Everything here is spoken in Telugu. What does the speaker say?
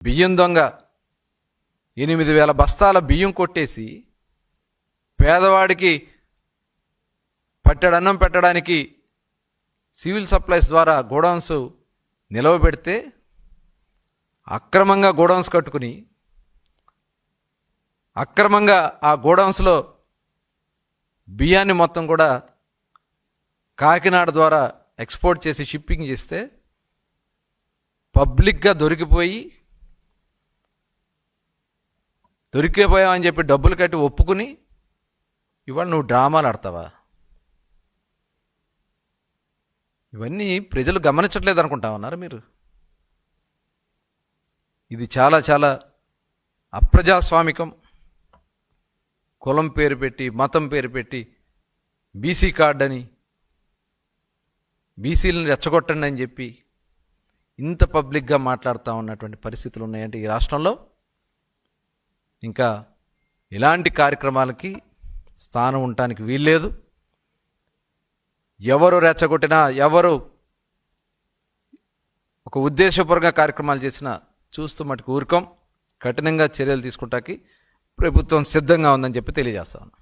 బియ్యం దొంగ 8,000 బస్తాల బియ్యం కొట్టేసి పేదవాడికి పట్టెడన్నం పెట్టడానికి సివిల్ సప్లైస్ ద్వారా గోడౌన్స్ నిలవబెడితే అక్రమంగా గోడౌన్స్ కట్టుకుని అక్రమంగా ఆ గోడౌన్స్లో బియ్యాన్ని మొత్తం కూడా కాకినాడ ద్వారా ఎక్స్పోర్ట్ చేసి షిప్పింగ్ చేస్తే పబ్లిక్గా దొరికిపోయామని చెప్పి డబ్బులు కట్టి ఒప్పుకుని ఇవాళ నువ్వు డ్రామాలు ఆడతావా? ఇవన్నీ ప్రజలు గమనించట్లేదు అనుకుంటామన్నారు మీరు. ఇది చాలా చాలా అప్రజాస్వామికం. కులం పేరు పెట్టి, మతం పేరు పెట్టి, బీసీ కార్డు అని, బీసీలను రెచ్చగొట్టండి అని చెప్పి ఇంత పబ్లిక్గా మాట్లాడుతూ ఉన్నటువంటి పరిస్థితులు ఉన్నాయంటే ఈ రాష్ట్రంలో ఇంకా ఇలాంటి కార్యక్రమాలకి స్థానం ఉండటానికి వీల్లేదు. ఎవరు రెచ్చగొట్టినా, ఎవరు ఒక ఉద్దేశపూర్వక కార్యక్రమాలు చేసినా చూస్తూ మటుకు ఊరుకోం. కఠినంగా చర్యలు తీసుకుంటానికి ప్రభుత్వం సిద్ధంగా ఉందని చెప్పి తెలియజేస్తాను.